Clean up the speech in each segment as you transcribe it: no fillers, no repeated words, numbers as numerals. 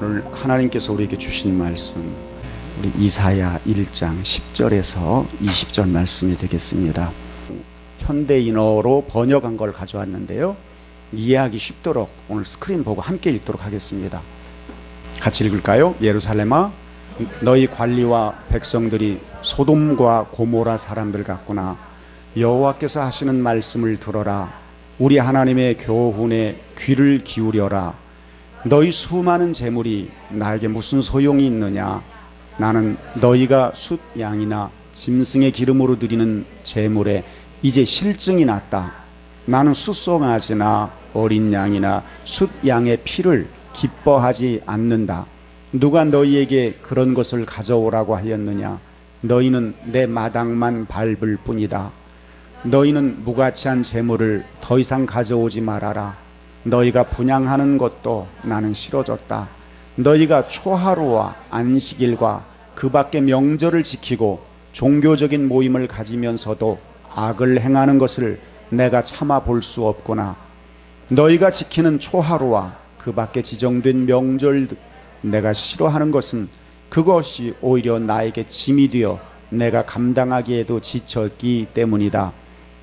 오늘 하나님께서 우리에게 주신 말씀, 우리 이사야 1장 10절에서 20절 말씀이 되겠습니다. 현대인어로 번역한 걸 가져왔는데요, 이해하기 쉽도록 오늘 스크린 보고 함께 읽도록 하겠습니다. 같이 읽을까요? 예루살렘아, 너희 관리와 백성들이 소돔과 고모라 사람들 같구나. 여호와께서 하시는 말씀을 들어라. 우리 하나님의 교훈에 귀를 기울여라. 너희 수많은 재물이 나에게 무슨 소용이 있느냐? 나는 너희가 숫 양이나 짐승의 기름으로 드리는 재물에 이제 실증이 났다. 나는 숫송아지나 어린 양이나 숫 양의 피를 기뻐하지 않는다. 누가 너희에게 그런 것을 가져오라고 하였느냐? 너희는 내 마당만 밟을 뿐이다. 너희는 무가치한 재물을 더 이상 가져오지 말아라. 너희가 분향하는 것도 나는 싫어졌다. 너희가 초하루와 안식일과 그 밖의 명절을 지키고 종교적인 모임을 가지면서도 악을 행하는 것을 내가 참아 볼 수 없구나. 너희가 지키는 초하루와 그 밖에 지정된 명절, 내가 싫어하는 것은 그것이 오히려 나에게 짐이 되어 내가 감당하기에도 지쳤기 때문이다.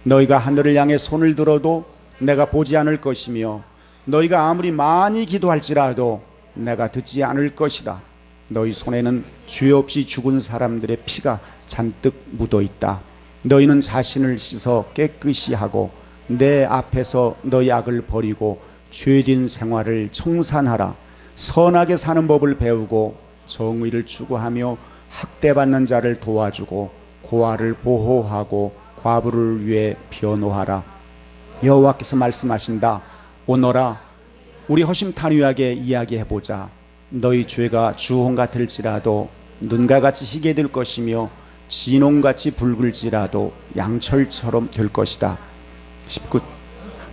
너희가 하늘을 향해 손을 들어도 내가 보지 않을 것이며 너희가 아무리 많이 기도할지라도 내가 듣지 않을 것이다. 너희 손에는 죄 없이 죽은 사람들의 피가 잔뜩 묻어 있다. 너희는 자신을 씻어 깨끗이 하고 내 앞에서 너희 악을 버리고 죄된 생활을 청산하라. 선하게 사는 법을 배우고 정의를 추구하며 학대받는 자를 도와주고 고아를 보호하고 과부를 위해 변호하라. 여호와께서 말씀하신다. 오너라, 우리 허심탄회하게 이야기해보자. 너희 죄가 주홍 같을지라도 눈과 같이 희게 될 것이며 진홍같이 붉을지라도 양철처럼 될 것이다. 19.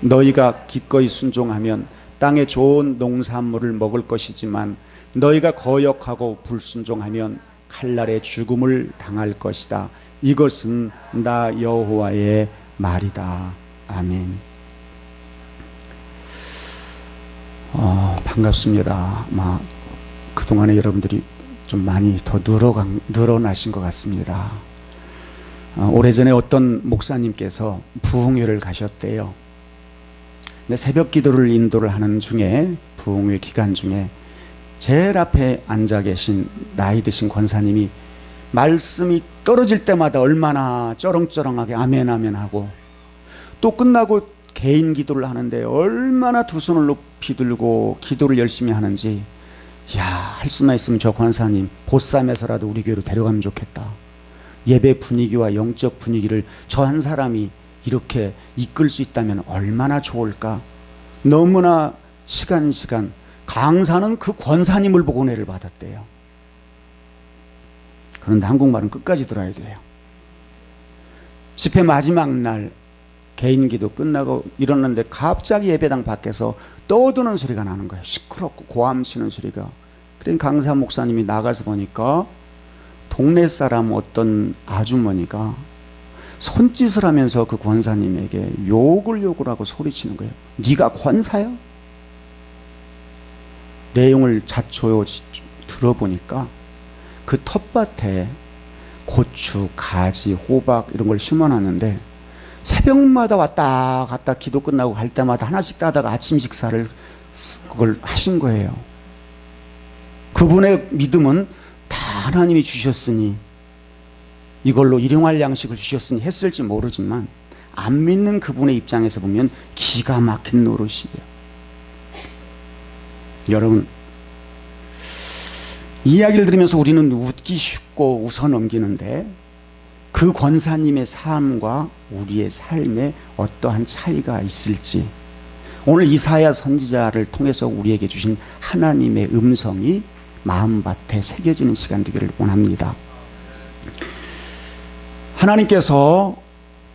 너희가 기꺼이 순종하면 땅에 좋은 농산물을 먹을 것이지만 너희가 거역하고 불순종하면 칼날의 죽음을 당할 것이다. 이것은 나 여호와의 말이다. 아멘. 반갑습니다. 그동안에 여러분들이 좀 많이 더 늘어나신 것 같습니다. 오래전에 어떤 목사님께서 부흥회를 가셨대요. 근데 새벽 기도를 인도를 하는 중에, 부흥회 기간 중에 제일 앞에 앉아 계신 나이 드신 권사님이 말씀이 떨어질 때마다 얼마나 쩌렁쩌렁하게 아멘 아멘 하고, 또 끝나고 개인 기도를 하는데 얼마나 두 손을 높이 들고 기도를 열심히 하는지, 할 수만 있으면 저 권사님 보쌈에서라도 우리 교회로 데려가면 좋겠다. 예배 분위기와 영적 분위기를 저 한 사람이 이렇게 이끌 수 있다면 얼마나 좋을까. 너무나 시간 강사는 그 권사님을 보고 은혜를 받았대요. 그런데 한국말은 끝까지 들어야 돼요. 집회 마지막 날 개인 기도 끝나고 일어났는데 갑자기 예배당 밖에서 떠드는 소리가 나는 거예요. 시끄럽고 고함치는 소리가. 그러니까 강사 목사님이 나가서 보니까 동네 사람 어떤 아주머니가 손짓을 하면서 그 권사님에게 욕을 하고 소리치는 거예요. 네가 권사야? 내용을 자초지 들어보니까 그 텃밭에 고추, 가지, 호박 이런 걸 심어놨는데 새벽마다 왔다 갔다 기도 끝나고 갈 때마다 하나씩 따다가 아침 식사를 그걸 하신 거예요. 그분의 믿음은 다 하나님이 주셨으니, 이걸로 일용할 양식을 주셨으니 했을지 모르지만, 안 믿는 그분의 입장에서 보면 기가 막힌 노릇이에요. 여러분, 이야기를 들으면서 우리는 웃기 쉽고 웃어 넘기는데 그 권사님의 삶과 우리의 삶에 어떠한 차이가 있을지, 오늘 이사야 선지자를 통해서 우리에게 주신 하나님의 음성이 마음밭에 새겨지는 시간 되기를 원합니다. 하나님께서,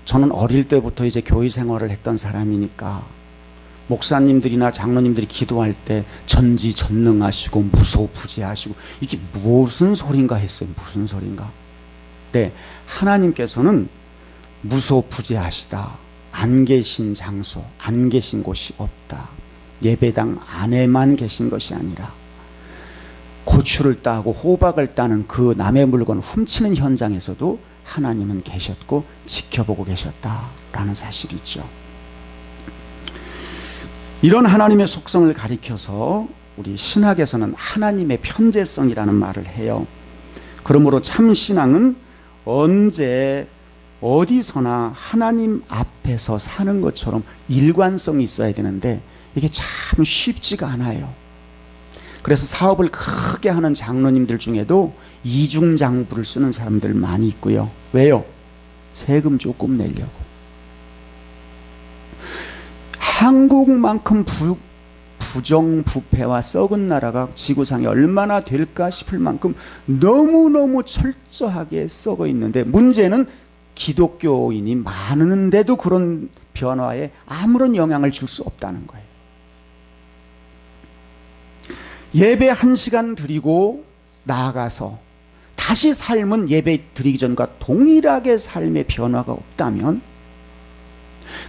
저는 어릴 때부터 이제 교회 생활을 했던 사람이니까 목사님들이나 장로님들이 기도할 때 전지전능하시고 무소부재하시고 이게 무슨 소린가 했어요. 무슨 소린가. 네, 하나님께서는 무소부재하시다. 안 계신 장소, 안 계신 곳이 없다. 예배당 안에만 계신 것이 아니라 고추를 따고 호박을 따는 그 남의 물건 훔치는 현장에서도 하나님은 계셨고 지켜보고 계셨다라는 사실이죠. 이런 하나님의 속성을 가리켜서 우리 신학에서는 하나님의 편재성이라는 말을 해요. 그러므로 참 신앙은 언제 어디서나 하나님 앞에서 사는 것처럼 일관성이 있어야 되는데 이게 참 쉽지가 않아요. 그래서 사업을 크게 하는 장로님들 중에도 이중장부를 쓰는 사람들 많이 있고요. 왜요? 세금 조금 내려고. 한국만큼 부정부패와 썩은 나라가 지구상에 얼마나 될까 싶을 만큼 너무너무 철저하게 썩어 있는데, 문제는 기독교인이 많은데도 그런 변화에 아무런 영향을 줄 수 없다는 거예요. 예배 1시간 드리고 나아가서 다시 삶은 예배 드리기 전과 동일하게 삶의 변화가 없다면,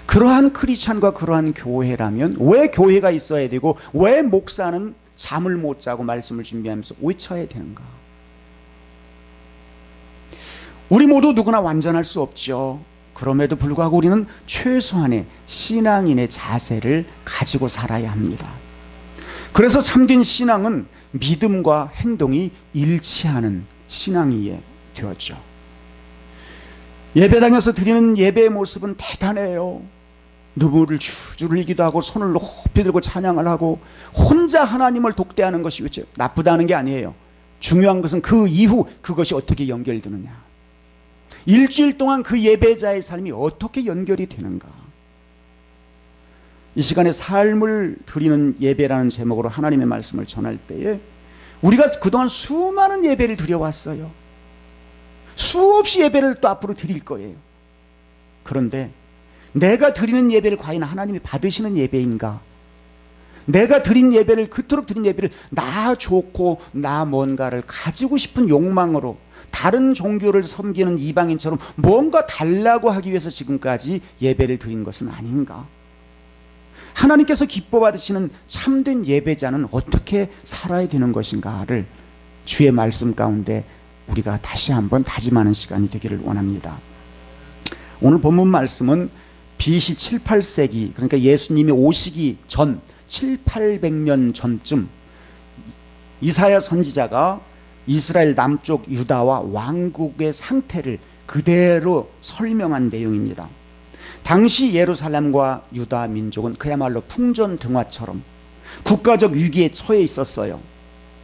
그러한 크리스찬과 그러한 교회라면 왜 교회가 있어야 되고 왜 목사는 잠을 못 자고 말씀을 준비하면서 외쳐야 되는가? 우리 모두 누구나 완전할 수 없죠. 그럼에도 불구하고 우리는 최소한의 신앙인의 자세를 가지고 살아야 합니다. 그래서 참된 신앙은 믿음과 행동이 일치하는 신앙이 되었죠. 예배당에서 드리는 예배의 모습은 대단해요. 눈물을 줄줄 흘리기도 하고 손을 높이 들고 찬양을 하고 혼자 하나님을 독대하는 것이 나쁘다는 게 아니에요. 중요한 것은 그 이후 그것이 어떻게 연결되느냐. 일주일 동안 그 예배자의 삶이 어떻게 연결이 되는가. 이 시간에 삶을 드리는 예배라는 제목으로 하나님의 말씀을 전할 때에 우리가 그동안 수많은 예배를 드려왔어요. 수없이 예배를 또 앞으로 드릴 거예요. 그런데 내가 드리는 예배를 과연 하나님이 받으시는 예배인가? 내가 드린 예배를, 그토록 드린 예배를 나 좋고 나 뭔가를 가지고 싶은 욕망으로 다른 종교를 섬기는 이방인처럼 뭔가 달라고 하기 위해서 지금까지 예배를 드린 것은 아닌가? 하나님께서 기뻐 받으시는 참된 예배자는 어떻게 살아야 되는 것인가를 주의 말씀 가운데 우리가 다시 한번 다짐하는 시간이 되기를 원합니다. 오늘 본문 말씀은 BC 7, 8세기, 그러니까 예수님이 오시기 전 7, 800년 전쯤 이사야 선지자가 이스라엘 남쪽 유다와 왕국의 상태를 그대로 설명한 내용입니다. 당시 예루살렘과 유다 민족은 그야말로 풍전등화처럼 국가적 위기에 처해 있었어요.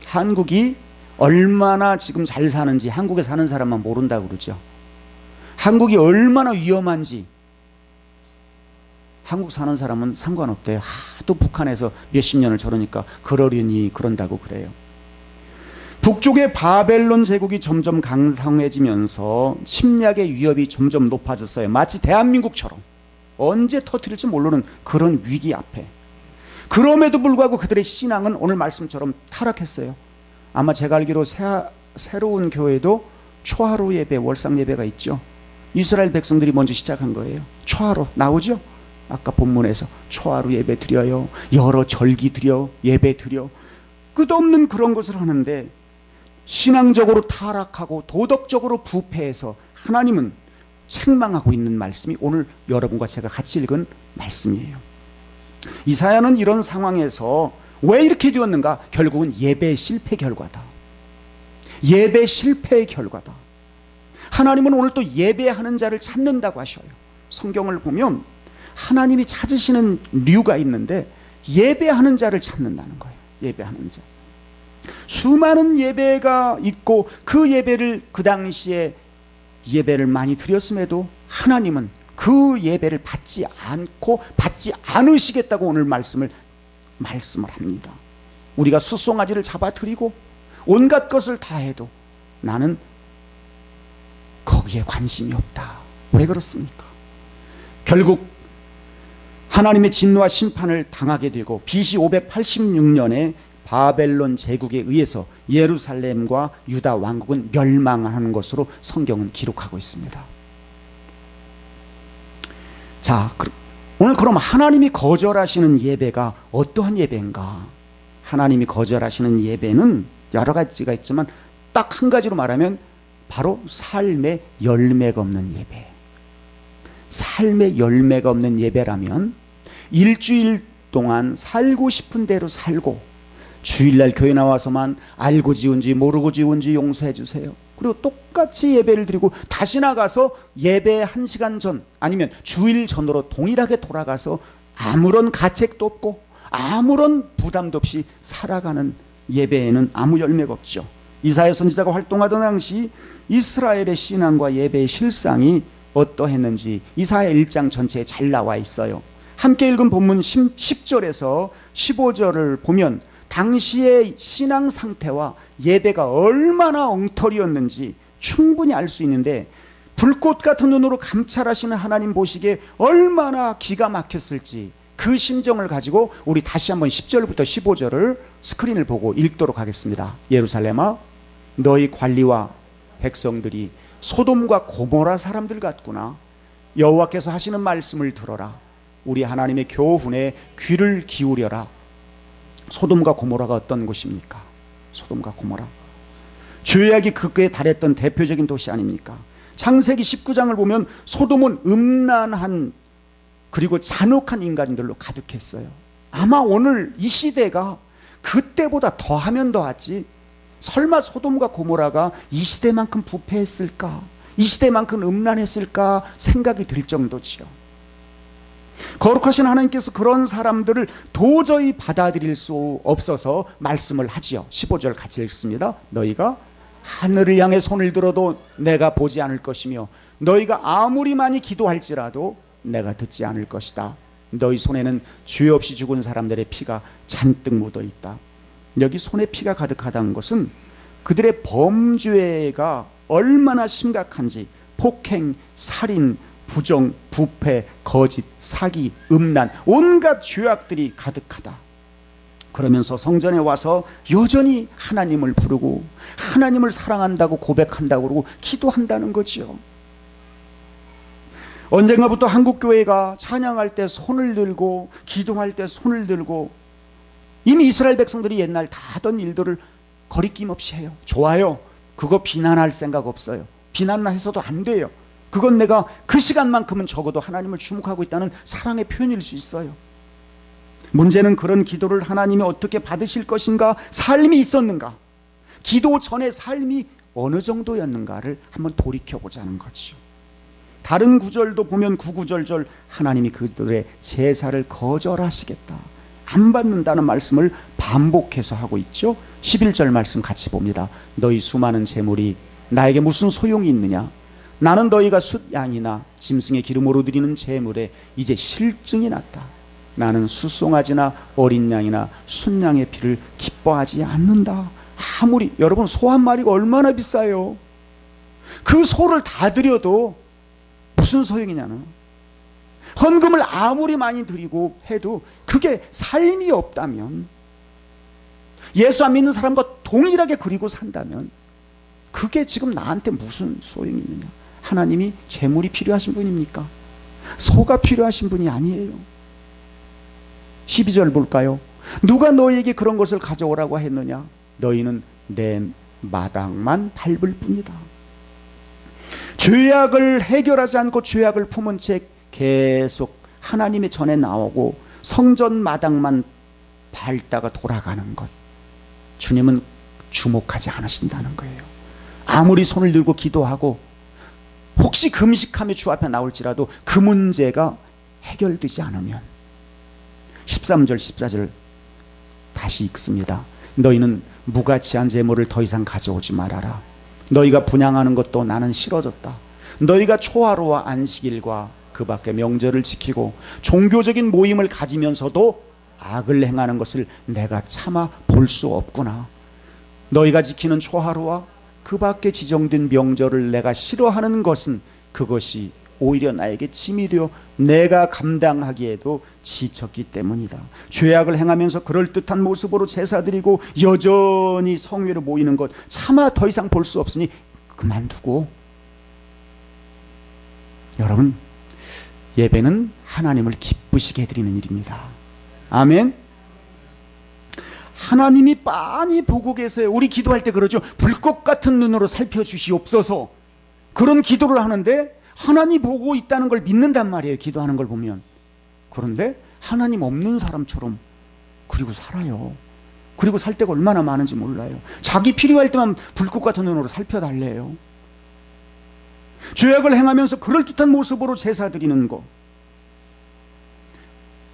한국이 얼마나 지금 잘 사는지 한국에 사는 사람만 모른다고 그러죠. 한국이 얼마나 위험한지 한국 사는 사람은 상관없대요. 하도 북한에서 몇십 년을 저러니까 그러려니 그런다고 그래요. 북쪽의 바벨론 제국이 점점 강성해지면서 침략의 위협이 점점 높아졌어요. 마치 대한민국처럼 언제 터뜨릴지 모르는 그런 위기 앞에. 그럼에도 불구하고 그들의 신앙은 오늘 말씀처럼 타락했어요. 아마 제가 알기로 새로운 교회도 초하루 예배, 월상 예배가 있죠. 이스라엘 백성들이 먼저 시작한 거예요. 초하루 나오죠? 아까 본문에서 초하루 예배 드려요. 여러 절기 드려, 예배 드려. 끝없는 그런 것을 하는데 신앙적으로 타락하고 도덕적으로 부패해서 하나님은 책망하고 있는 말씀이 오늘 여러분과 제가 같이 읽은 말씀이에요. 이사야는 이런 상황에서 왜 이렇게 되었는가? 결국은 예배 실패 결과다. 예배 실패의 결과다. 하나님은 오늘 또 예배하는 자를 찾는다고 하셔요. 성경을 보면 하나님이 찾으시는 류가 있는데 예배하는 자를 찾는다는 거예요. 예배하는 자. 수많은 예배가 있고 그 예배를 그 당시에 예배를 많이 드렸음에도 하나님은 그 예배를 받지 않고 받지 않으시겠다고 오늘 말씀을 합니다. 우리가 숫송아지를 잡아드리고 온갖 것을 다 해도 나는 거기에 관심이 없다. 왜 그렇습니까? 결국 하나님의 진노와 심판을 당하게 되고 BC 586년에 바벨론 제국에 의해서 예루살렘과 유다 왕국은 멸망하는 것으로 성경은 기록하고 있습니다. 자, 오늘 그럼 하나님이 거절하시는 예배가 어떠한 예배인가? 하나님이 거절하시는 예배는 여러 가지가 있지만 딱 한 가지로 말하면 바로 삶의 열매가 없는 예배. 삶의 열매가 없는 예배라면 일주일 동안 살고 싶은 대로 살고 주일날 교회 나와서만 알고 지은지 모르고 지은지 용서해 주세요. 그리고 똑같이 예배를 드리고 다시 나가서 예배 1시간 전 아니면 주일 전으로 동일하게 돌아가서 아무런 가책도 없고 아무런 부담도 없이 살아가는 예배에는 아무 열매가 없죠. 이사야 선지자가 활동하던 당시 이스라엘의 신앙과 예배의 실상이 어떠했는지 이사야 1장 전체에 잘 나와 있어요. 함께 읽은 본문 10절에서 15절을 보면 당시의 신앙 상태와 예배가 얼마나 엉터리였는지 충분히 알 수 있는데, 불꽃 같은 눈으로 감찰하시는 하나님 보시기에 얼마나 기가 막혔을지 그 심정을 가지고 우리 다시 한번 10절부터 15절을 스크린을 보고 읽도록 하겠습니다. 예루살렘아, 너희 관리와 백성들이 소돔과 고모라 사람들 같구나. 여호와께서 하시는 말씀을 들어라. 우리 하나님의 교훈에 귀를 기울여라. 소돔과 고모라가 어떤 곳입니까? 소돔과 고모라, 죄악이 극에 달했던 대표적인 도시 아닙니까? 창세기 19장을 보면 소돔은 음란한 그리고 잔혹한 인간들로 가득했어요. 아마 오늘 이 시대가 그때보다 더하면 더하지, 설마 소돔과 고모라가 이 시대만큼 부패했을까, 이 시대만큼 음란했을까 생각이 들 정도지요. 거룩하신 하나님께서 그런 사람들을 도저히 받아들일 수 없어서 말씀을 하지요. 15절 같이 읽습니다. 너희가 하늘을 향해 손을 들어도 내가 보지 않을 것이며 너희가 아무리 많이 기도할지라도 내가 듣지 않을 것이다. 너희 손에는 죄 없이 죽은 사람들의 피가 잔뜩 묻어 있다. 여기 손에 피가 가득하다는 것은 그들의 범죄가 얼마나 심각한지, 폭행, 살인, 부정, 부패, 거짓, 사기, 음란, 온갖 죄악들이 가득하다. 그러면서 성전에 와서 여전히 하나님을 부르고 하나님을 사랑한다고 고백한다고 그러고 기도한다는 거지요. 언젠가부터 한국교회가 찬양할 때 손을 들고 기도할 때 손을 들고 이미 이스라엘 백성들이 옛날 다 하던 일들을 거리낌 없이 해요. 좋아요. 그거 비난할 생각 없어요. 비난해서도 안 돼요. 그건 내가 그 시간만큼은 적어도 하나님을 주목하고 있다는 사랑의 표현일 수 있어요. 문제는 그런 기도를 하나님이 어떻게 받으실 것인가, 삶이 있었는가, 기도 전의 삶이 어느 정도였는가를 한번 돌이켜보자는 거죠. 다른 구절도 보면 9구절 하나님이 그들의 제사를 거절하시겠다, 안 받는다는 말씀을 반복해서 하고 있죠. 11절 말씀 같이 봅니다. 너희 수많은 재물이 나에게 무슨 소용이 있느냐? 나는 너희가 숫양이나 짐승의 기름으로 드리는 제물에 이제 실증이 났다. 나는 숫송아지나 어린 양이나 순양의 피를 기뻐하지 않는다. 아무리, 여러분, 소 한 마리가 얼마나 비싸요. 그 소를 다 드려도 무슨 소용이냐는, 헌금을 아무리 많이 드리고 해도 그게 삶이 없다면, 예수 안 믿는 사람과 동일하게 그리고 산다면 그게 지금 나한테 무슨 소용이 있느냐? 하나님이 재물이 필요하신 분입니까? 소가 필요하신 분이 아니에요. 12절 볼까요? 누가 너희에게 그런 것을 가져오라고 했느냐? 너희는 내 마당만 밟을 뿐이다. 죄악을 해결하지 않고 죄악을 품은 채 계속 하나님의 전에 나오고 성전 마당만 밟다가 돌아가는 것, 주님은 주목하지 않으신다는 거예요. 아무리 손을 들고 기도하고 혹시 금식하며 주 앞에 나올지라도 그 문제가 해결되지 않으면, 13절 14절 다시 읽습니다. 너희는 무가치한 재물을 더 이상 가져오지 말아라. 너희가 분향하는 것도 나는 싫어졌다. 너희가 초하루와 안식일과 그 밖에 명절을 지키고 종교적인 모임을 가지면서도 악을 행하는 것을 내가 참아 볼 수 없구나. 너희가 지키는 초하루와 그 밖에 지정된 명절을 내가 싫어하는 것은 그것이 오히려 나에게 짐이 되어 내가 감당하기에도 지쳤기 때문이다. 죄악을 행하면서 그럴듯한 모습으로 제사드리고 여전히 성회로 모이는 것 차마 더 이상 볼 수 없으니 그만두고. 여러분, 예배는 하나님을 기쁘시게 해드리는 일입니다. 아멘. 하나님이 빤히 보고 계세요. 우리 기도할 때 그러죠. 불꽃 같은 눈으로 살펴주시옵소서. 그런 기도를 하는데 하나님 보고 있다는 걸 믿는단 말이에요. 기도하는 걸 보면. 그런데 하나님 없는 사람처럼 그리고 살아요. 그리고 살 때가 얼마나 많은지 몰라요. 자기 필요할 때만 불꽃 같은 눈으로 살펴달래요. 죄악을 행하면서 그럴듯한 모습으로 제사 드리는 거,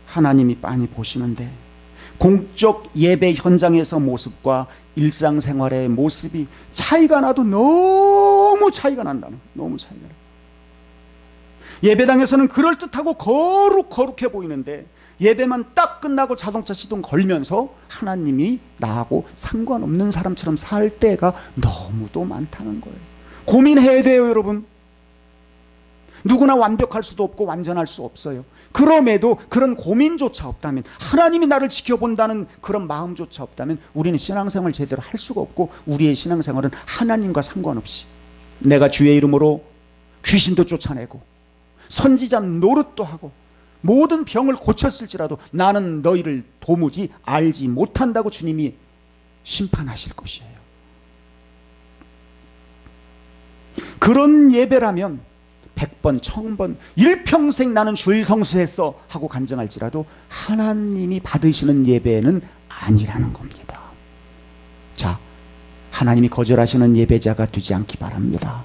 하나님이 빤히 보시는데 공적 예배 현장에서 모습과 일상생활의 모습이 차이가 나도 너무 차이가 난다는, 너무 차이가 나. 예배당에서는 그럴듯하고 거룩해 보이는데 예배만 딱 끝나고 자동차 시동 걸면서 하나님이 나하고 상관없는 사람처럼 살 때가 너무도 많다는 거예요. 고민해야 돼요, 여러분. 누구나 완벽할 수도 없고 완전할 수 없어요. 그럼에도 그런 고민조차 없다면, 하나님이 나를 지켜본다는 그런 마음조차 없다면 우리는 신앙생활을 제대로 할 수가 없고, 우리의 신앙생활은 하나님과 상관없이 내가 주의 이름으로 귀신도 쫓아내고 선지자 노릇도 하고 모든 병을 고쳤을지라도 나는 너희를 도무지 알지 못한다고 주님이 심판하실 것이에요. 그런 예배라면 100번, 1000번, 일평생 나는 주일 성수했어 하고 간증할지라도 하나님이 받으시는 예배는 아니라는 겁니다. 자, 하나님이 거절하시는 예배자가 되지 않기 바랍니다.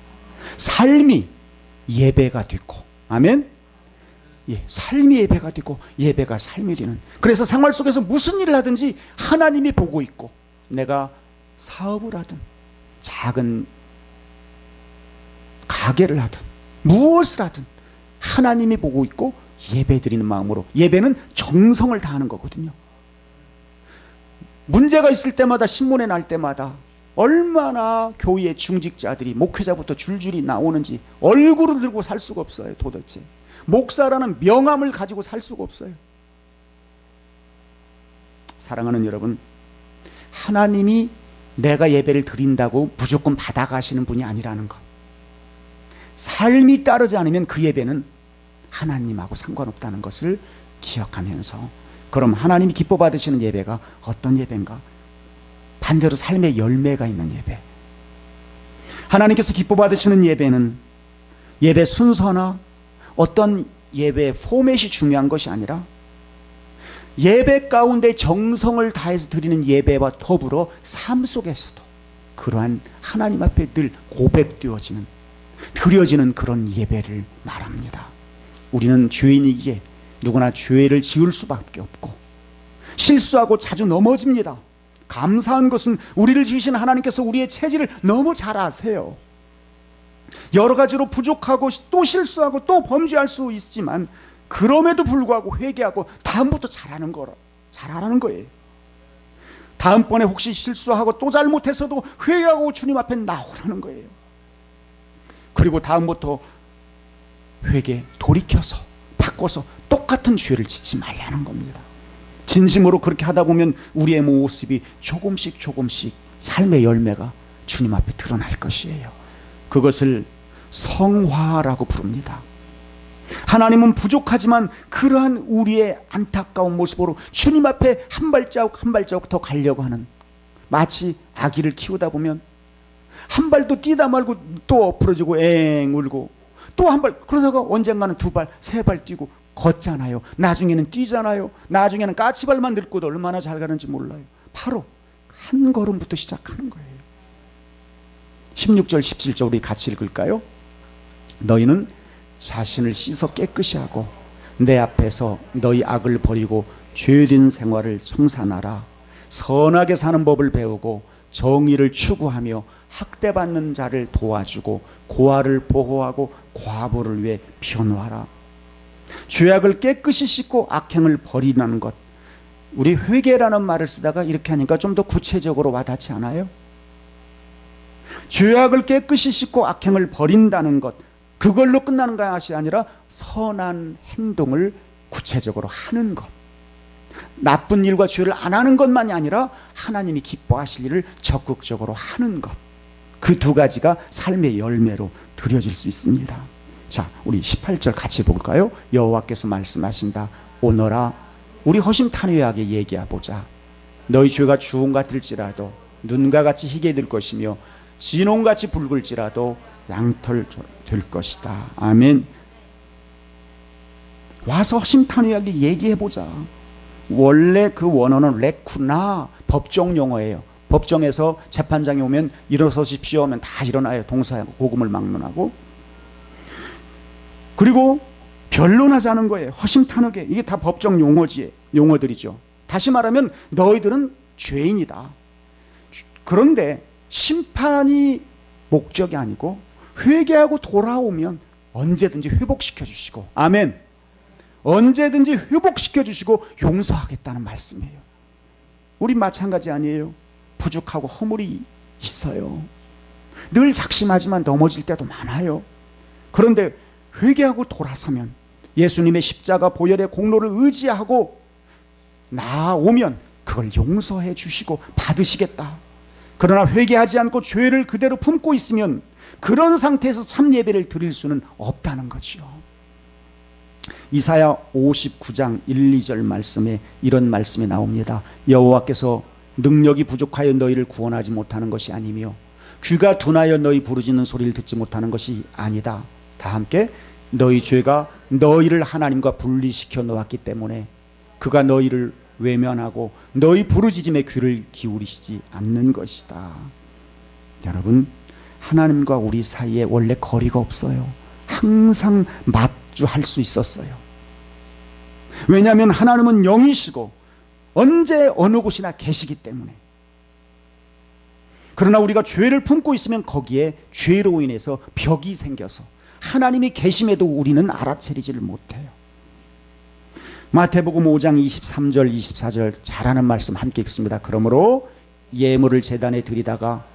삶이 예배가 되고, 아멘? 예, 삶이 예배가 되고 예배가 삶이 되는, 그래서 생활 속에서 무슨 일을 하든지 하나님이 보고 있고, 내가 사업을 하든 작은 가게를 하든 무엇을 하든 하나님이 보고 있고 예배 드리는 마음으로, 예배는 정성을 다하는 거거든요. 문제가 있을 때마다, 신문에 날 때마다 얼마나 교회의 중직자들이, 목회자부터 줄줄이 나오는지 얼굴을 들고 살 수가 없어요. 도대체 목사라는 명함을 가지고 살 수가 없어요. 사랑하는 여러분, 하나님이 내가 예배를 드린다고 무조건 받아가시는 분이 아니라는 것, 삶이 따르지 않으면 그 예배는 하나님하고 상관없다는 것을 기억하면서, 그럼 하나님이 기뻐 받으시는 예배가 어떤 예배인가? 반대로 삶의 열매가 있는 예배. 하나님께서 기뻐 받으시는 예배는 예배 순서나 어떤 예배 포맷이 중요한 것이 아니라 예배 가운데 정성을 다해서 드리는 예배와 더불어 삶 속에서도 그러한 하나님 앞에 늘 고백되어지는, 드려지는 그런 예배를 말합니다. 우리는 죄인이기에 누구나 죄를 지을 수밖에 없고 실수하고 자주 넘어집니다. 감사한 것은 우리를 지으신 하나님께서 우리의 체질을 너무 잘 아세요. 여러 가지로 부족하고 또 실수하고 또 범죄할 수 있지만 그럼에도 불구하고 회개하고 다음부터 잘하는 거예요. 다음번에 혹시 실수하고 또 잘못해서도 회개하고 주님 앞에 나오라는 거예요. 그리고 다음부터 회개, 돌이켜서 바꿔서 똑같은 죄를 짓지 말라는 겁니다. 진심으로 그렇게 하다 보면 우리의 모습이 조금씩 삶의 열매가 주님 앞에 드러날 것이에요. 그것을 성화라고 부릅니다. 하나님은 부족하지만 그러한 우리의 안타까운 모습으로 주님 앞에 한 발자국 한 발자국 더 가려고 하는, 마치 아기를 키우다 보면 한 발도 뛰다 말고 또 엎어지고 엥 울고 또 한 발, 그러다가 언젠가는 두 발, 세 발 뛰고 걷잖아요. 나중에는 뛰잖아요. 나중에는 까치발만 늙고도 얼마나 잘 가는지 몰라요. 바로 한 걸음부터 시작하는 거예요. 16절 17절 우리 같이 읽을까요? 너희는 자신을 씻어 깨끗이 하고 내 앞에서 너희 악을 버리고 죄된 생활을 청산하라. 선하게 사는 법을 배우고 정의를 추구하며 학대받는 자를 도와주고 고아를 보호하고 과부를 위해 변호하라. 죄악을 깨끗이 씻고 악행을 버리라는 것. 우리 회개라는 말을 쓰다가 이렇게 하니까 좀 더 구체적으로 와닿지 않아요? 죄악을 깨끗이 씻고 악행을 버린다는 것, 그걸로 끝나는 것이 아니라 선한 행동을 구체적으로 하는 것. 나쁜 일과 죄를 안 하는 것만이 아니라 하나님이 기뻐하실 일을 적극적으로 하는 것. 그 두 가지가 삶의 열매로 드려질 수 있습니다. 자, 우리 18절 같이 볼까요? 여호와께서 말씀하신다. 오너라 우리 허심탄회하게 얘기해보자. 너희 죄가 주홍 같을지라도 눈과 같이 희게 될 것이며 진홍같이 붉을지라도 양털 될 것이다. 아멘. 와서 허심탄회하게 얘기해보자. 원래 그 원어는 레쿠나, 법정 용어예요. 법정에서 재판장이 오면 일어서십시오 하면 다 일어나요. 동사 고금을 막론하고. 그리고 변론하자는 거예요. 허심탄회하게. 이게 다 법정 용어들이죠. 다시 말하면 너희들은 죄인이다. 그런데 심판이 목적이 아니고 회개하고 돌아오면 언제든지 회복시켜 주시고, 아멘, 언제든지 회복시켜 주시고 용서하겠다는 말씀이에요. 우리 마찬가지 아니에요? 부족하고 허물이 있어요. 늘 작심하지만 넘어질 때도 많아요. 그런데 회개하고 돌아서면, 예수님의 십자가 보혈의 공로를 의지하고 나오면 그걸 용서해 주시고 받으시겠다. 그러나 회개하지 않고 죄를 그대로 품고 있으면 그런 상태에서 참 예배를 드릴 수는 없다는 거지요. 이사야 59장 1, 2절 말씀에 이런 말씀이 나옵니다. 여호와께서 능력이 부족하여 너희를 구원하지 못하는 것이 아니며 귀가 둔하여 너희 부르짖는 소리를 듣지 못하는 것이 아니다. 다 함께, 너희 죄가 너희를 하나님과 분리시켜 놓았기 때문에 그가 너희를 외면하고 너희 부르짖음에 귀를 기울이시지 않는 것이다. 여러분, 하나님과 우리 사이에 원래 거리가 없어요. 항상 마주할 수 있었어요. 왜냐하면 하나님은 영이시고 언제 어느 곳이나 계시기 때문에. 그러나 우리가 죄를 품고 있으면 거기에 죄로 인해서 벽이 생겨서 하나님이 계심에도 우리는 알아차리지를 못해요. 마태복음 5장 23절 24절 잘하는 말씀 함께 읽습니다. 그러므로 예물을 제단에 드리다가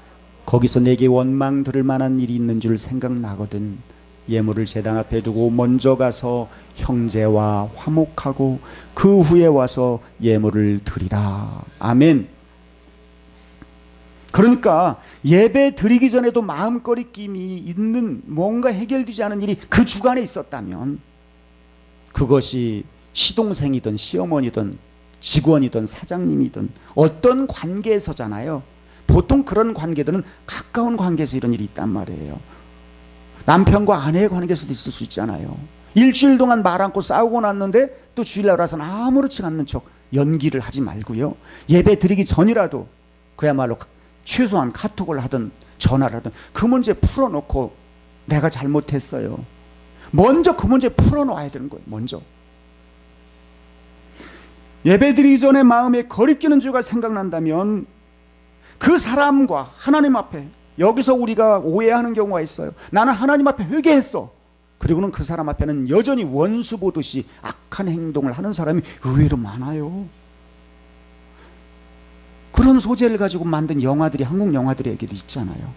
거기서 내게 원망 들을 만한 일이 있는 줄 생각나거든 예물을 제단 앞에 두고 먼저 가서 형제와 화목하고 그 후에 와서 예물을 드리라. 아멘. 그러니까 예배 드리기 전에도 마음거리낌이 있는, 뭔가 해결되지 않은 일이 그 주간에 있었다면, 그것이 시동생이든 시어머니든 직원이든 사장님이든 어떤 관계에서잖아요. 보통 그런 관계들은 가까운 관계에서 이런 일이 있단 말이에요. 남편과 아내의 관계에서도 있을 수 있잖아요. 일주일 동안 말 않고 싸우고 났는데 또 주일날 와서는 아무렇지 않는 척 연기를 하지 말고요. 예배 드리기 전이라도 그야말로 최소한 카톡을 하든 전화를 하든 그 문제 풀어놓고 내가 잘못했어요. 먼저 그 문제 풀어놓아야 되는 거예요. 먼저. 예배드리기 전에 마음에 거리끼는 죄가 생각난다면 그 사람과 하나님 앞에, 여기서 우리가 오해하는 경우가 있어요. 나는 하나님 앞에 회개했어. 그리고는 그 사람 앞에는 여전히 원수 보듯이 악한 행동을 하는 사람이 의외로 많아요. 그런 소재를 가지고 만든 영화들이, 한국 영화들에게도 있잖아요.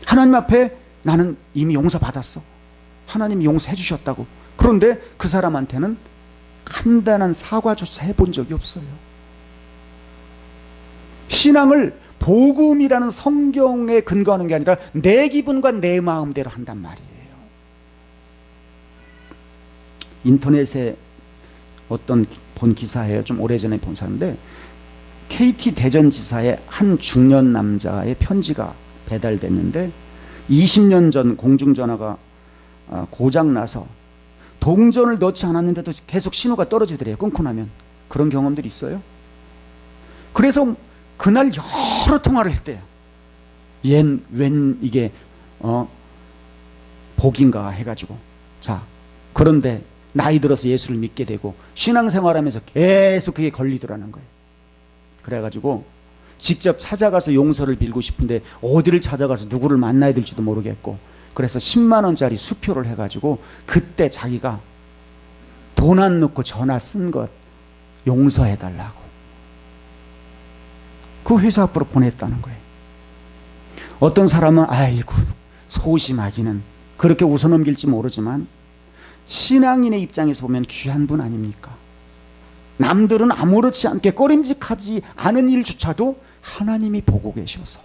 하나님 앞에 나는 이미 용서받았어. 하나님이 용서해 주셨다고. 그런데 그 사람한테는 간단한 사과조차 해본 적이 없어요. 신앙을 복음이라는 성경에 근거하는 게 아니라 내 기분과 내 마음대로 한단 말이에요. 인터넷에 어떤 본 기사예요. 좀 오래전에 본 사람인데, KT 대전지사의 한 중년 남자의 편지가 배달됐는데 20년 전 공중전화가 고장나서 동전을 넣지 않았는데도 계속 신호가 떨어지더래요. 끊고 나면. 그런 경험들이 있어요. 그래서 그날 여러 통화를 했대요. 웬 이게 복인가 해가지고. 자, 그런데 나이 들어서 예수를 믿게 되고 신앙생활하면서 계속 그게 걸리더라는 거예요. 그래가지고 직접 찾아가서 용서를 빌고 싶은데 어디를 찾아가서 누구를 만나야 될지도 모르겠고, 그래서 10만 원짜리 수표를 해가지고 그때 자기가 돈 안 넣고 전화 쓴 것 용서해달라고 그 회사 앞으로 보냈다는 거예요. 어떤 사람은 아이고 소심하기는 그렇게 웃어넘길지 모르지만 신앙인의 입장에서 보면 귀한 분 아닙니까? 남들은 아무렇지 않게 꺼림직하지 않은 일조차도 하나님이 보고 계셔서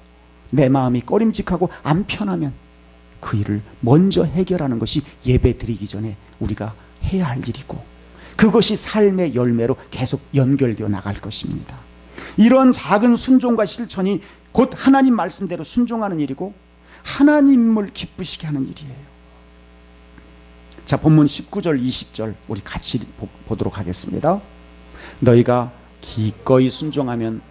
내 마음이 꺼림직하고 안 편하면 그 일을 먼저 해결하는 것이 예배 드리기 전에 우리가 해야 할 일이고, 그것이 삶의 열매로 계속 연결되어 나갈 것입니다. 이런 작은 순종과 실천이 곧 하나님 말씀대로 순종하는 일이고 하나님을 기쁘시게 하는 일이에요. 자, 본문 19절 20절 우리 같이 보도록 하겠습니다. 너희가 기꺼이 순종하면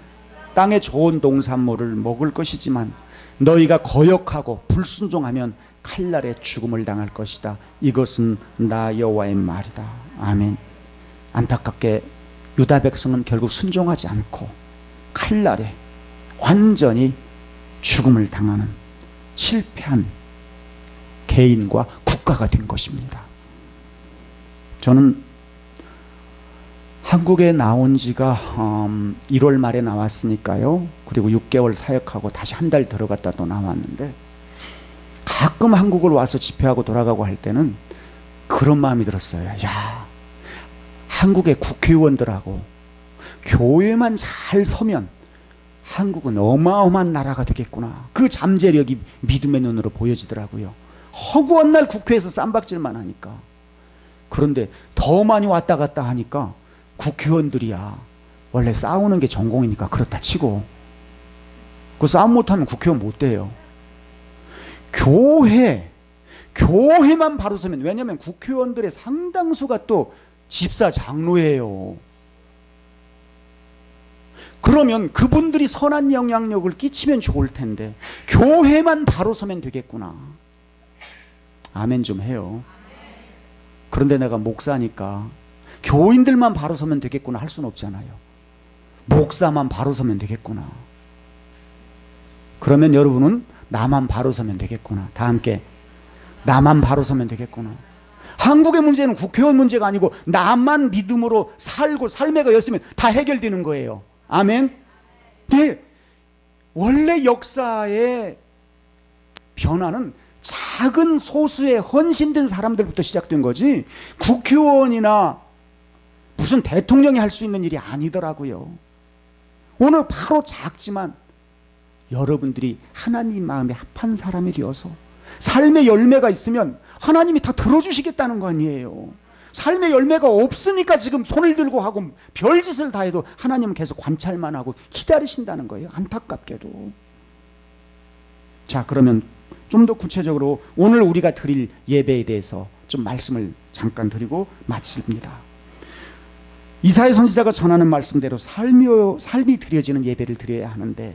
땅에 좋은 농산물을 먹을 것이지만 너희가 거역하고 불순종하면 칼날에 죽음을 당할 것이다. 이것은 나 여호와의 말이다. 아멘. 안타깝게 유다 백성은 결국 순종하지 않고 칼날에 완전히 죽음을 당하는 실패한 개인과 국가가 된 것입니다. 저는 한국에 나온 지가 1월 말에 나왔으니까요. 그리고 6개월 사역하고 다시 한 달 들어갔다 또 나왔는데 가끔 한국을 와서 집회하고 돌아가고 할 때는 그런 마음이 들었어요. 야, 한국의 국회의원들하고 교회만 잘 서면 한국은 어마어마한 나라가 되겠구나. 그 잠재력이 믿음의 눈으로 보여지더라고요. 허구한 날 국회에서 쌈박질만 하니까. 그런데 더 많이 왔다 갔다 하니까 국회의원들이야 원래 싸우는 게 전공이니까 그렇다 치고 그 싸움 못하면 국회의원 못 돼요. 교회만 바로 서면, 왜냐하면 국회의원들의 상당수가 또 집사 장로예요. 그러면 그분들이 선한 영향력을 끼치면 좋을 텐데 교회만 바로 서면 되겠구나. 아멘 좀 해요. 그런데 내가 목사니까 교인들만 바로 서면 되겠구나 할 수는 없잖아요. 목사만 바로 서면 되겠구나. 그러면 여러분은 나만 바로 서면 되겠구나. 다 함께 나만 바로 서면 되겠구나. 한국의 문제는 국회의원 문제가 아니고 나만 믿음으로 살고 삶의 거였으면 다 해결되는 거예요. 아멘. 네. 원래 역사의 변화는 작은 소수의 헌신된 사람들부터 시작된 거지 국회의원이나 무슨 대통령이 할 수 있는 일이 아니더라고요. 오늘 바로 작지만 여러분들이 하나님 마음에 합한 사람이 되어서 삶의 열매가 있으면 하나님이 다 들어주시겠다는 거 아니에요. 삶의 열매가 없으니까 지금 손을 들고 하고 별짓을 다 해도 하나님은 계속 관찰만 하고 기다리신다는 거예요. 안타깝게도. 자, 그러면 좀 더 구체적으로 오늘 우리가 드릴 예배에 대해서 좀 말씀을 잠깐 드리고 마칩니다. 이사야 선지자가 전하는 말씀대로 삶이 드려지는 예배를 드려야 하는데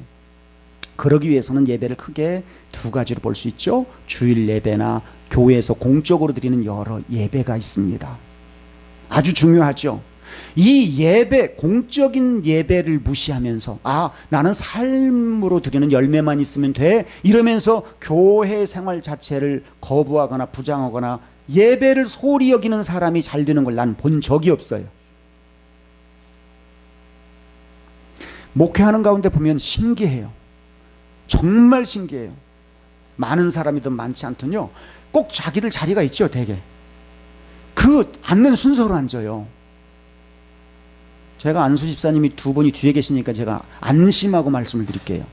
그러기 위해서는 예배를 크게 두 가지로 볼 수 있죠. 주일 예배나 교회에서 공적으로 드리는 여러 예배가 있습니다. 아주 중요하죠. 이 예배, 공적인 예배를 무시하면서 나는 삶으로 드리는 열매만 있으면 돼 이러면서 교회 생활 자체를 거부하거나 부정하거나 예배를 소홀히 여기는 사람이 잘 되는 걸 난 본 적이 없어요. 목회하는 가운데 보면 신기해요. 정말 신기해요. 많은 사람이든 많지 않든요 꼭 자기들 자리가 있죠. 되게 그 앉는 순서로 앉아요. 제가 안수 집사님이 두 분이 뒤에 계시니까 제가 안심하고 말씀을 드릴게요.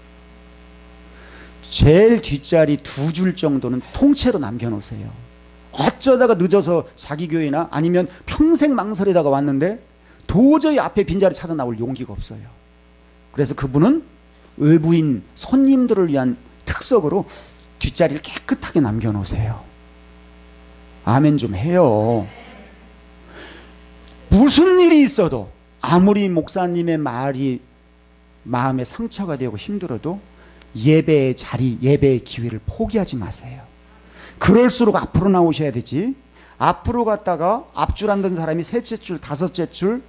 제일 뒷자리 두 줄 정도는 통째로 남겨놓으세요. 어쩌다가 늦어서 자기 교회나 아니면 평생 망설이다가 왔는데 도저히 앞에 빈자리 찾아 나올 용기가 없어요. 그래서 그분은 외부인 손님들을 위한 특석으로 뒷자리를 깨끗하게 남겨놓으세요. 아멘 좀 해요. 무슨 일이 있어도 아무리 목사님의 말이 마음에 상처가 되고 힘들어도 예배의 자리, 예배의 기회를 포기하지 마세요. 그럴수록 앞으로 나오셔야 되지. 앞으로 갔다가 앞줄 앉은 사람이 셋째 줄, 다섯째 줄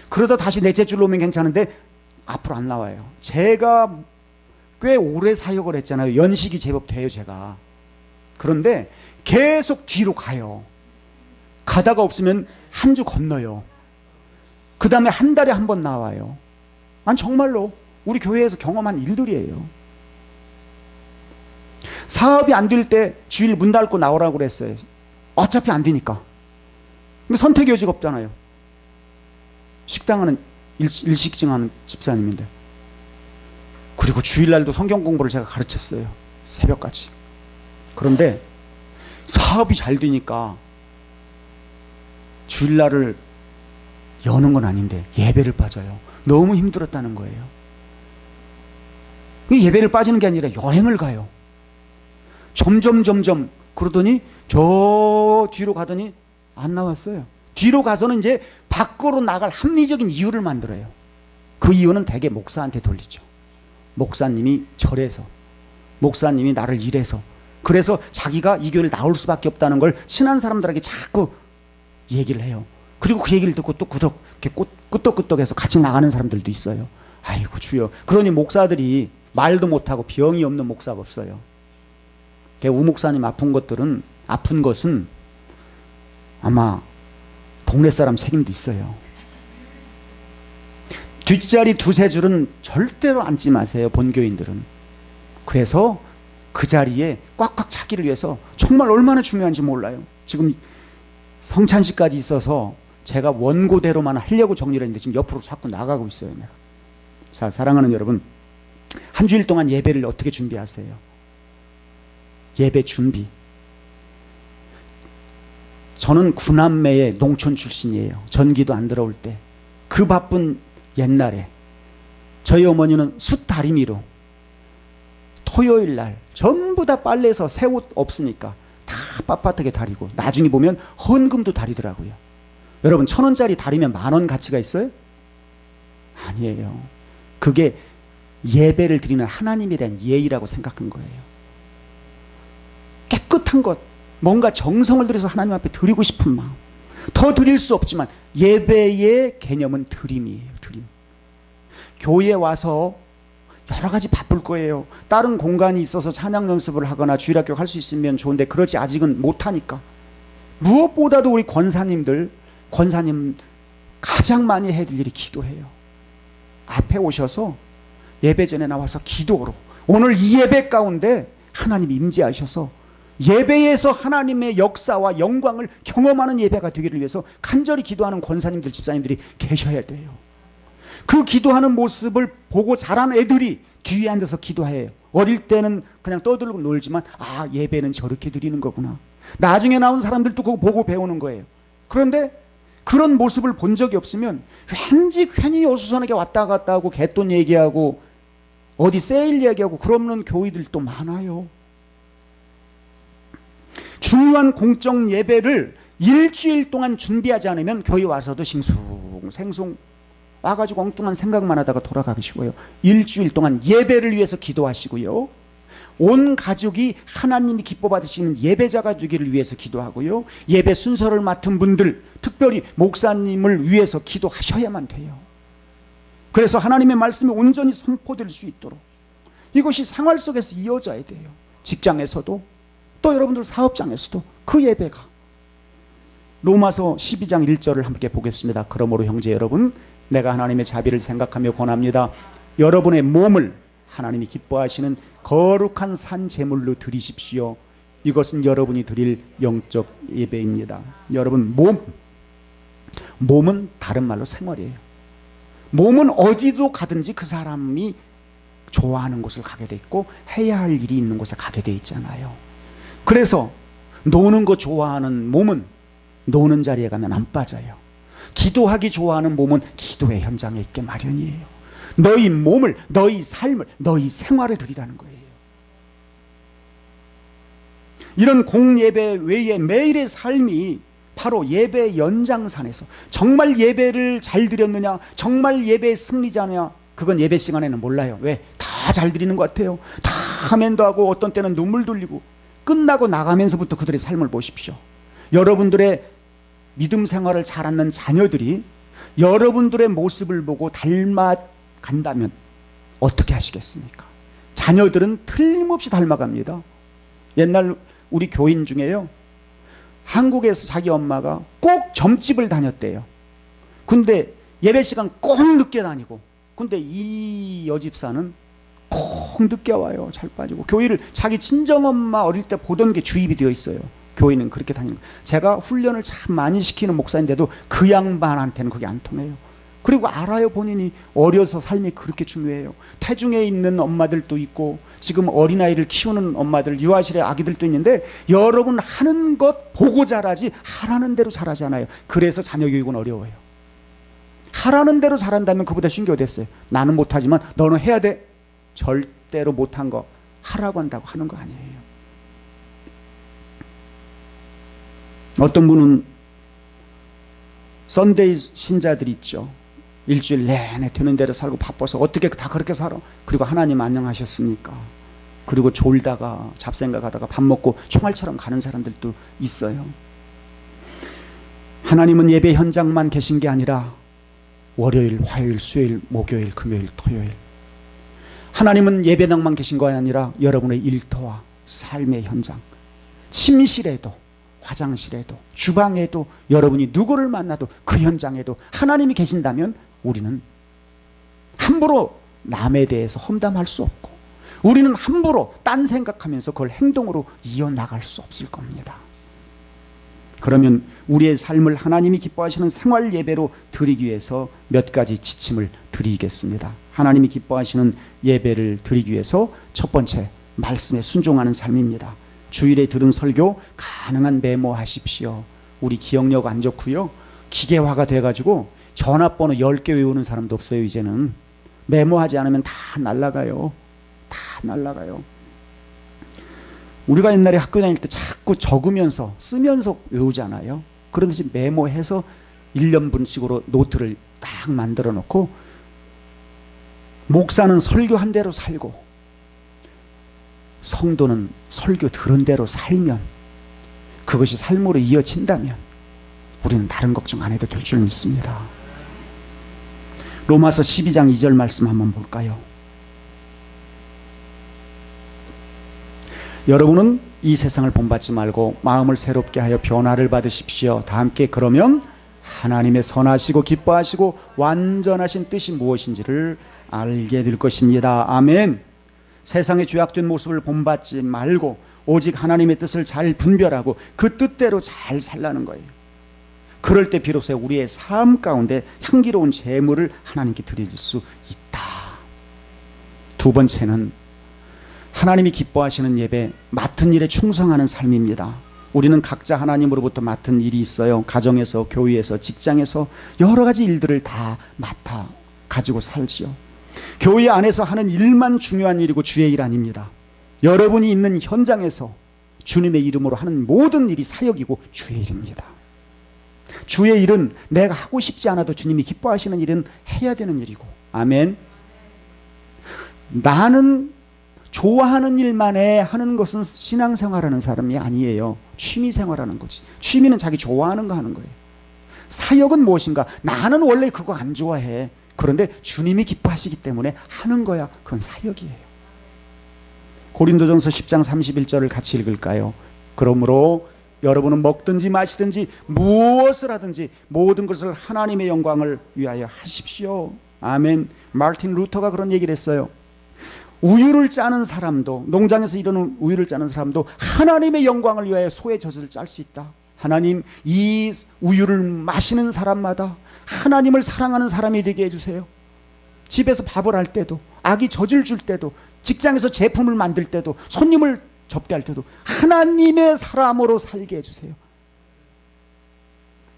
그러다 다시 넷째 줄로 오면 괜찮은데 앞으로 안 나와요. 제가 꽤 오래 사역을 했잖아요. 연식이 제법 돼요 제가. 그런데 계속 뒤로 가요. 가다가 없으면 한 주 건너요. 그 다음에 한 달에 한 번 나와요. 아니 정말로 우리 교회에서 경험한 일들이에요. 사업이 안 될 때 주일 문 닫고 나오라고 그랬어요. 어차피 안 되니까. 근데 선택의 여지가 없잖아요. 식당하는 일식증하는 집사님인데. 그리고 주일날도 성경 공부를 제가 가르쳤어요. 새벽까지. 그런데 사업이 잘 되니까 주일날을 여는 건 아닌데 예배를 빠져요. 너무 힘들었다는 거예요. 예배를 빠지는 게 아니라 여행을 가요. 점점 그러더니 저 뒤로 가더니 안 나왔어요. 뒤로 가서는 이제 밖으로 나갈 합리적인 이유를 만들어요. 그 이유는 대개 목사한테 돌리죠. 목사님이 절해서, 목사님이 나를 이래서, 그래서 자기가 이 교회를 나올 수밖에 없다는 걸 친한 사람들에게 자꾸 얘기를 해요. 그리고 그 얘기를 듣고 또 끄떡끄떡해서 같이 나가는 사람들도 있어요. 아이고 주여. 그러니 목사들이 말도 못하고 병이 없는 목사가 없어요. 우 목사님 아픈 것은 아마 동네 사람 책임도 있어요. 뒷자리 두세 줄은 절대로 앉지 마세요, 본교인들은. 그래서 그 자리에 꽉꽉 차기를 위해서 정말 얼마나 중요한지 몰라요. 지금 성찬식까지 있어서 제가 원고대로만 하려고 정리를 했는데 지금 옆으로 자꾸 나가고 있어요, 내가. 자, 사랑하는 여러분, 한 주일 동안 예배를 어떻게 준비하세요? 예배 준비. 저는 구남매의 농촌 출신이에요. 전기도 안 들어올 때. 그 바쁜 옛날에 저희 어머니는 숯 다리미로 토요일 날 전부 다 빨래해서 새 옷 없으니까 다 빳빳하게 다리고, 나중에 보면 헌금도 다리더라고요. 여러분, 1,000원짜리 다리면 10,000원 가치가 있어요? 아니에요. 그게 예배를 드리는 하나님에 대한 예의라고 생각한 거예요. 깨끗한 것, 뭔가 정성을 들여서 하나님 앞에 드리고 싶은 마음. 더 드릴 수 없지만 예배의 개념은 드림이에요. 드림. 교회에 와서 여러 가지 바쁠 거예요. 다른 공간이 있어서 찬양 연습을 하거나 주일학교 할 수 있으면 좋은데 그렇지 아직은 못하니까. 무엇보다도 우리 권사님 가장 많이 해야 될 일이 기도해요. 앞에 오셔서 예배 전에 나와서 기도로, 오늘 이 예배 가운데 하나님 임재하셔서 예배에서 하나님의 역사와 영광을 경험하는 예배가 되기를 위해서 간절히 기도하는 권사님들, 집사님들이 계셔야 돼요. 그 기도하는 모습을 보고 자란 애들이 뒤에 앉아서 기도해요. 어릴 때는 그냥 떠들고 놀지만, 아, 예배는 저렇게 드리는 거구나. 나중에 나온 사람들도 그거 보고 배우는 거예요. 그런데 그런 모습을 본 적이 없으면 왠지 괜히 어수선하게 왔다 갔다 하고 갯돈 얘기하고 어디 세일 얘기하고 그러는 교회들도 많아요. 중요한 공적 예배를 일주일 동안 준비하지 않으면 교회 와서도 싱숭생숭 와가지고 엉뚱한 생각만 하다가 돌아가기 쉬워요. 일주일 동안 예배를 위해서 기도하시고요. 온 가족이 하나님이 기뻐 받으시는 예배자가 되기를 위해서 기도하고요. 예배 순서를 맡은 분들, 특별히 목사님을 위해서 기도하셔야만 돼요. 그래서 하나님의 말씀이 온전히 선포될 수 있도록 이것이 생활 속에서 이어져야 돼요. 직장에서도, 또 여러분들 사업장에서도 그 예배가. 로마서 12장 1절을 함께 보겠습니다. 그러므로 형제 여러분, 내가 하나님의 자비를 생각하며 권합니다. 여러분의 몸을 하나님이 기뻐하시는 거룩한 산 제물로 드리십시오. 이것은 여러분이 드릴 영적 예배입니다. 여러분, 몸은 다른 말로 생활이에요. 몸은 어디도 가든지 그 사람이 좋아하는 곳을 가게 돼 있고 해야 할 일이 있는 곳에 가게 돼 있잖아요. 그래서 노는 거 좋아하는 몸은 노는 자리에 가면 안 빠져요. 기도하기 좋아하는 몸은 기도의 현장에 있게 마련이에요. 너희 몸을, 너희 삶을, 너희 생활을 드리라는 거예요. 이런 공예배 외에 매일의 삶이 바로 예배 연장선에서 정말 예배를 잘 드렸느냐, 정말 예배의 승리자냐, 그건 예배 시간에는 몰라요. 왜? 다 잘 드리는 것 같아요. 다 아멘도 하고 어떤 때는 눈물 돌리고. 끝나고 나가면서부터 그들의 삶을 보십시오. 여러분들의 믿음 생활을 잘 하는 자녀들이 여러분들의 모습을 보고 닮아간다면 어떻게 하시겠습니까? 자녀들은 틀림없이 닮아갑니다. 옛날 우리 교인 중에요, 한국에서 자기 엄마가 꼭 점집을 다녔대요. 근데 예배 시간 꼭 늦게 다니고, 근데 이 여집사는 꼭 늦게 와요. 잘 빠지고. 교회를 자기 친정엄마 어릴 때 보던 게 주입이 되어 있어요. 교회는 그렇게 다니는 거예요. 제가 훈련을 참 많이 시키는 목사인데도 그 양반한테는 그게 안 통해요. 그리고 알아요. 본인이 어려서 삶이 그렇게 중요해요. 태중에 있는 엄마들도 있고 지금 어린아이를 키우는 엄마들, 유아실의 아기들도 있는데 여러분 하는 것 보고 자라지 하라는 대로 자라잖아요. 그래서 자녀 교육은 어려워요. 하라는 대로 잘한다면 그보다 쉬운 게 어디 있어요? 나는 못하지만 너는 해야 돼. 절대로 못한 거 하라고 한다고 하는 거 아니에요. 어떤 분은 썬데이 신자들이 있죠. 일주일 내내 되는 대로 살고 바빠서 어떻게 다 그렇게 살아? 그리고 하나님 안녕하셨습니까? 그리고 졸다가 잡생각하다가 밥 먹고 총알처럼 가는 사람들도 있어요. 하나님은 예배 현장만 계신 게 아니라 월요일, 화요일, 수요일, 목요일, 금요일, 토요일, 하나님은 예배당만 계신 거 아니라 여러분의 일터와 삶의 현장, 침실에도, 화장실에도, 주방에도, 여러분이 누구를 만나도 그 현장에도 하나님이 계신다면 우리는 함부로 남에 대해서 험담할 수 없고, 우리는 함부로 딴 생각하면서 그걸 행동으로 이어나갈 수 없을 겁니다. 그러면 우리의 삶을 하나님이 기뻐하시는 생활 예배로 드리기 위해서 몇 가지 지침을 드리겠습니다. 하나님이 기뻐하시는 예배를 드리기 위해서 첫 번째, 말씀에 순종하는 삶입니다. 주일에 들은 설교 가능한 메모하십시오. 우리 기억력 안 좋고요, 기계화가 돼가지고 전화번호 10개 외우는 사람도 없어요. 이제는 메모하지 않으면 다 날아가요. 다 날아가요. 우리가 옛날에 학교 다닐 때 자꾸 적으면서 쓰면서 외우잖아요. 그런데 메모해서 1년분씩으로 노트를 딱 만들어 놓고, 목사는 설교한 대로 살고 성도는 설교 들은 대로 살면, 그것이 삶으로 이어진다면 우리는 다른 걱정 안 해도 될 줄 믿습니다. 로마서 12장 2절 말씀 한번 볼까요? 여러분은 이 세상을 본받지 말고 마음을 새롭게 하여 변화를 받으십시오. 다 함께 그러면 하나님의 선하시고 기뻐하시고 완전하신 뜻이 무엇인지를 알게 될 것입니다. 아멘. 세상의 죄악된 모습을 본받지 말고 오직 하나님의 뜻을 잘 분별하고 그 뜻대로 잘 살라는 거예요. 그럴 때 비로소 우리의 삶 가운데 향기로운 제물을 하나님께 드릴 수 있다. 두 번째는 하나님이 기뻐하시는 예배, 맡은 일에 충성하는 삶입니다. 우리는 각자 하나님으로부터 맡은 일이 있어요. 가정에서, 교회에서, 직장에서 여러 가지 일들을 다 맡아 가지고 살지요. 교회 안에서 하는 일만 중요한 일이고 주의 일 아닙니다. 여러분이 있는 현장에서 주님의 이름으로 하는 모든 일이 사역이고 주의 일입니다. 주의 일은 내가 하고 싶지 않아도 주님이 기뻐하시는 일은 해야 되는 일이고, 아멘. 나는 좋아하는 일만 하는 것은 신앙생활하는 사람이 아니에요. 취미생활하는 거지. 취미는 자기 좋아하는 거 하는 거예요. 사역은 무엇인가? 나는 원래 그거 안 좋아해. 그런데 주님이 기뻐하시기 때문에 하는 거야. 그건 사역이에요. 고린도전서 10장 31절을 같이 읽을까요? 그러므로 여러분은 먹든지 마시든지 무엇을 하든지 모든 것을 하나님의 영광을 위하여 하십시오. 아멘. 마르틴 루터가 그런 얘기를 했어요. 우유를 짜는 사람도, 농장에서 이루는 우유를 짜는 사람도 하나님의 영광을 위하여 소의 젖을 짤 수 있다. 하나님, 이 우유를 마시는 사람마다 하나님을 사랑하는 사람이 되게 해주세요. 집에서 밥을 할 때도, 아기 젖을 줄 때도, 직장에서 제품을 만들 때도, 손님을 접대할 때도 하나님의 사람으로 살게 해주세요.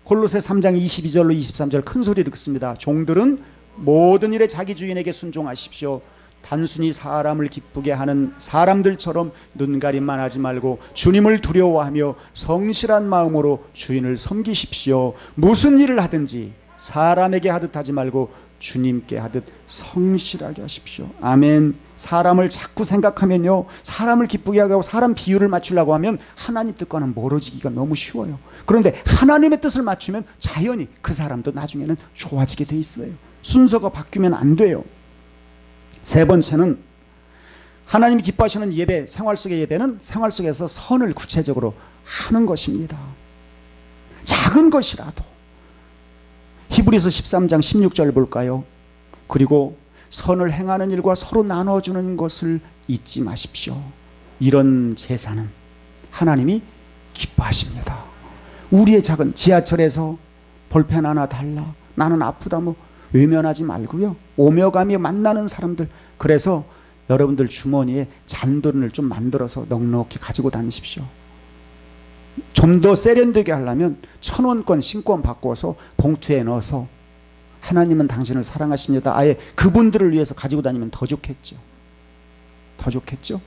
골로새 3장 22절로 23절 큰 소리를 듣습니다. 종들은 모든 일에 자기 주인에게 순종하십시오. 단순히 사람을 기쁘게 하는 사람들처럼 눈가림만 하지 말고 주님을 두려워하며 성실한 마음으로 주인을 섬기십시오. 무슨 일을 하든지 사람에게 하듯 하지 말고 주님께 하듯 성실하게 하십시오. 아멘. 사람을 자꾸 생각하면요, 사람을 기쁘게 하고 사람 비율을 맞추려고 하면 하나님 뜻과는 멀어지기가 너무 쉬워요. 그런데 하나님의 뜻을 맞추면 자연히 그 사람도 나중에는 좋아지게 돼 있어요. 순서가 바뀌면 안 돼요. 세 번째는 하나님이 기뻐하시는 예배, 생활 속의 예배는 생활 속에서 선을 구체적으로 하는 것입니다. 작은 것이라도. 히브리서 13장 16절 볼까요? 그리고 선을 행하는 일과 서로 나눠주는 것을 잊지 마십시오. 이런 제사는 하나님이 기뻐하십니다. 우리의 작은, 지하철에서 볼펜 하나 달라, 나는 아프다, 뭐 외면하지 말고요. 오며 가며 만나는 사람들, 그래서 여러분들 주머니에 잔돈을 좀 만들어서 넉넉히 가지고 다니십시오. 좀 더 세련되게 하려면 1,000원권 신권 바꿔서 봉투에 넣어서 하나님은 당신을 사랑하십니다. 아예 그분들을 위해서 가지고 다니면 더 좋겠죠. 더 좋겠죠.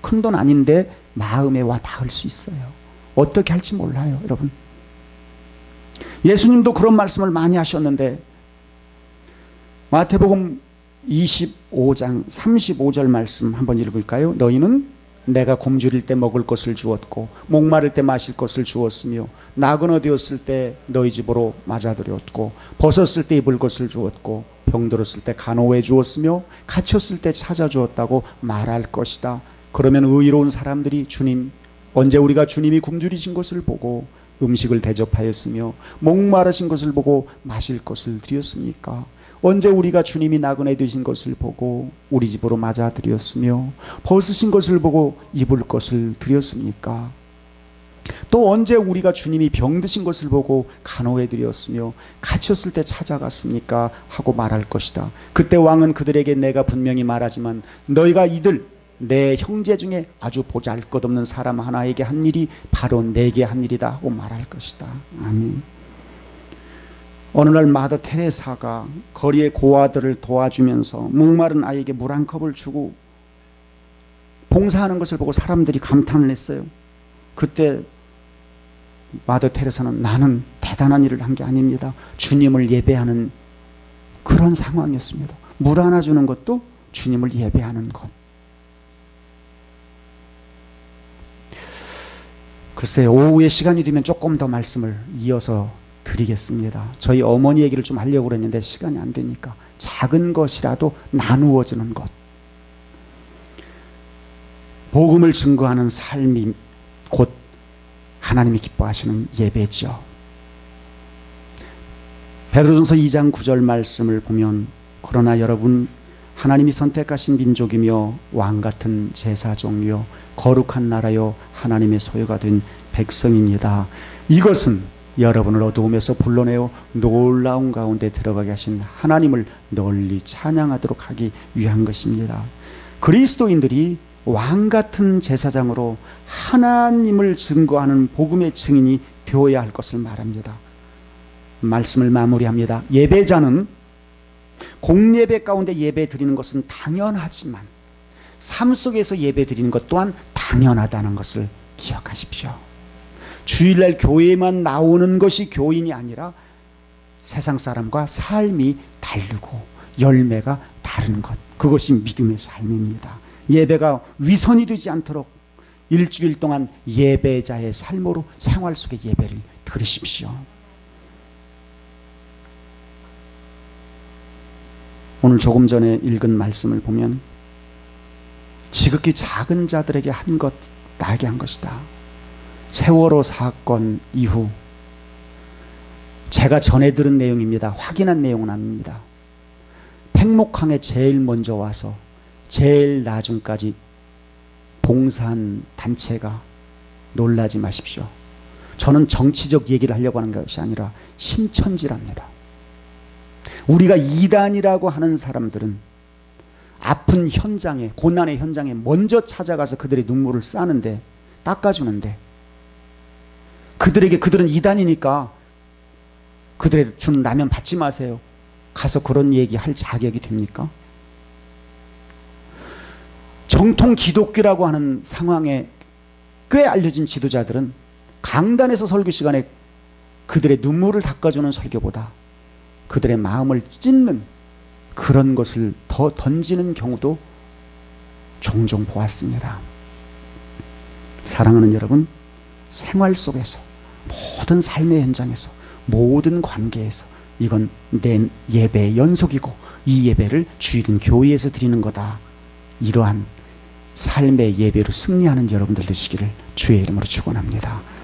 큰 돈 아닌데 마음에 와 닿을 수 있어요. 어떻게 할지 몰라요, 여러분. 예수님도 그런 말씀을 많이 하셨는데 마태복음 25장 35절 말씀 한번 읽을까요? 너희는 내가 굶주릴 때 먹을 것을 주었고 목마를 때 마실 것을 주었으며 나그네 되었을 때 너희 집으로 맞아들였고 벗었을 때 입을 것을 주었고 병들었을 때 간호해 주었으며 갇혔을 때 찾아주었다고 말할 것이다. 그러면 의로운 사람들이 주님, 언제 우리가 주님이 굶주리신 것을 보고 음식을 대접하였으며 목마르신 것을 보고 마실 것을 드렸습니까? 언제 우리가 주님이 나그네 되신 것을 보고 우리 집으로 맞아들였으며 벗으신 것을 보고 입을 것을 드렸습니까? 또 언제 우리가 주님이 병드신 것을 보고 간호해 드렸으며 갇혔을 때 찾아갔습니까? 하고 말할 것이다. 그때 왕은 그들에게 내가 분명히 말하지만 너희가 이들 내 형제 중에 아주 보잘것없는 사람 하나에게 한 일이 바로 내게 한 일이다 하고 말할 것이다. 아멘. 어느 날 마더 테레사가 거리의 고아들을 도와주면서 목마른 아이에게 물 한 컵을 주고 봉사하는 것을 보고 사람들이 감탄을 했어요. 그때 마더 테레사는 나는 대단한 일을 한 게 아닙니다. 주님을 예배하는 그런 상황이었습니다. 물 하나 주는 것도 주님을 예배하는 것. 글쎄요, 오후에 시간이 되면 조금 더 말씀을 이어서 드리겠습니다. 저희 어머니 얘기를 좀 하려고 그랬는데 시간이 안 되니까 작은 것이라도 나누어지는 것, 복음을 증거하는 삶이 곧 하나님이 기뻐하시는 예배죠. 베드로전서 2장 9절 말씀을 보면 그러나 여러분 하나님이 선택하신 민족이며 왕같은 제사 종류요 거룩한 나라요 하나님의 소유가 된 백성입니다. 이것은 여러분을 어두움에서 불러내어 놀라운 가운데 들어가게 하신 하나님을 널리 찬양하도록 하기 위한 것입니다. 그리스도인들이 왕같은 제사장으로 하나님을 증거하는 복음의 증인이 되어야 할 것을 말합니다. 말씀을 마무리합니다. 예배자는 공예배 가운데 예배 드리는 것은 당연하지만 삶 속에서 예배 드리는 것 또한 당연하다는 것을 기억하십시오. 주일날 교회만 나오는 것이 교인이 아니라 세상 사람과 삶이 다르고 열매가 다른 것, 그것이 믿음의 삶입니다. 예배가 위선이 되지 않도록 일주일 동안 예배자의 삶으로 생활 속의 예배를 드리십시오. 오늘 조금 전에 읽은 말씀을 보면 지극히 작은 자들에게 한 것 나에게 한 것이다. 세월호 사건 이후 제가 전해 들은 내용입니다. 확인한 내용은 아닙니다. 팽목항에 제일 먼저 와서 제일 나중까지 봉사한 단체가 놀라지 마십시오. 저는 정치적 얘기를 하려고 하는 것이 아니라 신천지랍니다. 우리가 이단이라고 하는 사람들은 아픈 현장에, 고난의 현장에 먼저 찾아가서 그들의 눈물을 싸는데, 닦아주는데, 그들은 이단이니까 그들의 준 라면 받지 마세요. 가서 그런 얘기할 자격이 됩니까? 정통 기독교라고 하는 상황에 꽤 알려진 지도자들은 강단에서 설교 시간에 그들의 눈물을 닦아주는 설교보다 그들의 마음을 찢는 그런 것을 더 던지는 경우도 종종 보았습니다. 사랑하는 여러분, 생활 속에서 모든 삶의 현장에서 모든 관계에서 이건 내 예배의 연속이고 이 예배를 주일은 교회에서 드리는 거다. 이러한 삶의 예배로 승리하는 여러분들 되시기를 주의 이름으로 축원합니다.